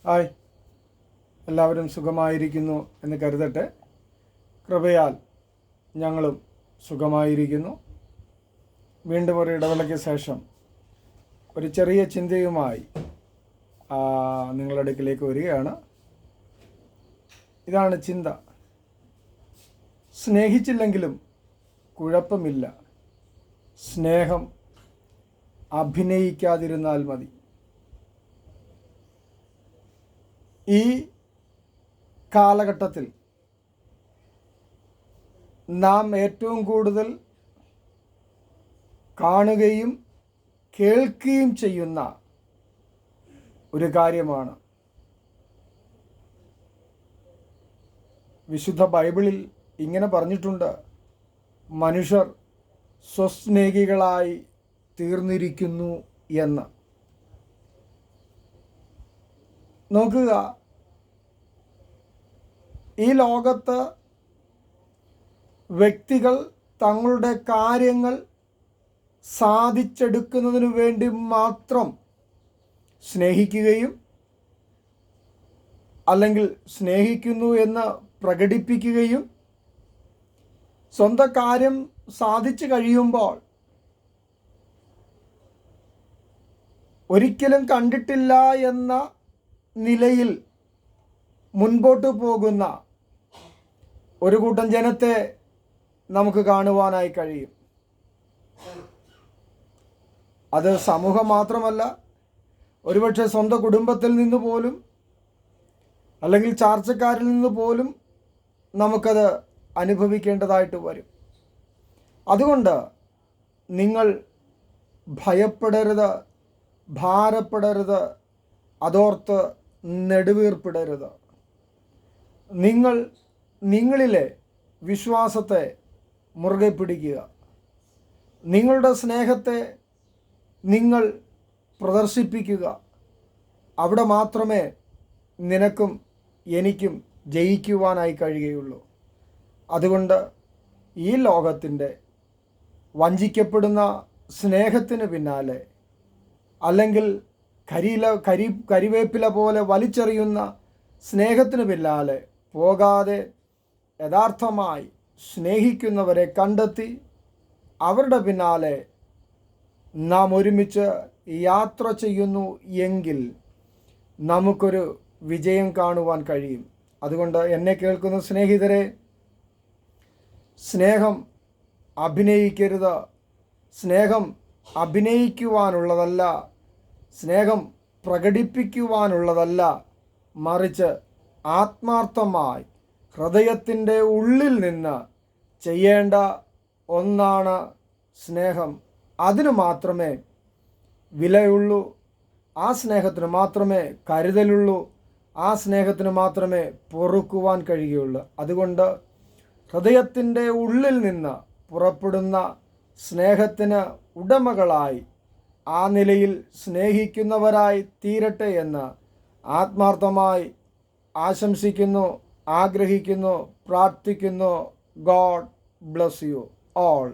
Hi, എല്ലാവരും സുഖമായിരിക്കുന്നു എന്ന് കരുതട്ടെ. കൃപയാൽ ഞങ്ങളും സുഖമായിരിക്കുന്നു. വീണ്ടും ഒരു ഇടവേളയ്ക്ക് ശേഷം ഒരു ചെറിയ ചിന്തയുമായി നിങ്ങളുടെ അടുക്കിലേക്ക് വരികയാണ്. ഇതാണ് ചിന്ത: സ്നേഹിച്ചില്ലെങ്കിലും കുഴപ്പമില്ല, സ്നേഹം അഭിനയിക്കാതിരുന്നാൽ മതി. ഈ കാലഘട്ടത്തിൽ നാം ഏറ്റവും കൂടുതൽ കാണുകയും കേൾക്കുകയും ചെയ്യുന്ന ഒരു കാര്യമാണ്. വിശുദ്ധ ബൈബിളിൽ ഇങ്ങനെ പറഞ്ഞിട്ടുണ്ട്: മനുഷ്യർ സ്വസ്നേഹികളായി തീർന്നിരിക്കുന്നു എന്ന്. നോക്കുക, ഈ ലോകത്ത് വ്യക്തികൾ തങ്ങളുടെ കാര്യങ്ങൾ സാധിച്ചെടുക്കുന്നതിനു വേണ്ടി മാത്രം സ്നേഹിക്കുകയും അല്ലെങ്കിൽ സ്നേഹിക്കുന്നു എന്ന് പ്രകടിപ്പിക്കുകയും സ്വന്തം കാര്യം സാധിച്ചു കഴിയുമ്പോൾ ഒരിക്കലും കണ്ടിട്ടില്ല എന്ന നിലയിൽ മുൻപോട്ട് പോകുന്ന ഒരു കൂട്ടം ജനത്തെ നമുക്ക് കാണുവാനായി കഴിയും. അത് സമൂഹം മാത്രമല്ല, ഒരുപക്ഷെ സ്വന്തം കുടുംബത്തിൽ നിന്ന് പോലും അല്ലെങ്കിൽ ചാർച്ചക്കാരിൽ നിന്ന് പോലും നമുക്കത് അനുഭവിക്കേണ്ടതായിട്ട് വരും. അതുകൊണ്ട് നിങ്ങൾ ഭയപ്പെടരുത്, ഭാരപ്പെടരുത്, അതോർത്ത് നെടുവീർപ്പിടരുത്. നിങ്ങളിലെ വിശ്വാസത്തെ മുറുകെ പിടിക്കുക. നിങ്ങളുടെ സ്നേഹത്തെ നിങ്ങൾ പ്രദർശിപ്പിക്കുക. അവിടെ മാത്രമേ നിനക്കും എനിക്കും ജയിക്കുവാനായി കഴിയുകയുള്ളൂ. അതുകൊണ്ട് ഈ ലോകത്തിൻ്റെ വഞ്ചിക്കപ്പെടുന്ന സ്നേഹത്തിന് പിന്നാലെ, അല്ലെങ്കിൽ കരിവേപ്പില പോലെ വലിച്ചെറിയുന്ന സ്നേഹത്തിന് പിന്നാലെ പോകാതെ യഥാർത്ഥമായി സ്നേഹിക്കുന്നവരെ കണ്ടെത്തി അവരുടെ പിന്നാലെ നാം ഒരുമിച്ച് യാത്ര ചെയ്യുന്നു എങ്കിൽ നമുക്കൊരു വിജയം കാണുവാൻ കഴിയും. അതുകൊണ്ട് എന്നെ കേൾക്കുന്ന സ്നേഹിതരെ, സ്നേഹം അഭിനയിക്കരുത്. സ്നേഹം അഭിനയിക്കുവാനുള്ളതല്ല, സ്നേഹം പ്രകടിപ്പിക്കുവാനുള്ളതല്ല, മറിച്ച് ആത്മാർത്ഥമായി ഹൃദയത്തിൻ്റെ ഉള്ളിൽ നിന്ന് ചെയ്യേണ്ട ഒന്നാണ് സ്നേഹം. അതിന് മാത്രമേ വിലയുള്ളൂ, ആ സ്നേഹത്തിന് മാത്രമേ കരുതലുള്ളൂ, ആ സ്നേഹത്തിന് മാത്രമേ പൊറുക്കുവാൻ കഴിയുകയുള്ളൂ. അതുകൊണ്ട് ഹൃദയത്തിൻ്റെ ഉള്ളിൽ നിന്ന് പുറപ്പെടുന്ന സ്നേഹത്തിന് ഉടമകളായി, ആ നിലയിൽ സ്നേഹിക്കുന്നവരായി തീരട്ടെ എന്ന് ആത്മാർത്ഥമായി ആശംസിക്കുന്നു, ആഗ്രഹിക്കുന്നു, പ്രാർത്ഥിക്കുന്നു. God bless you all.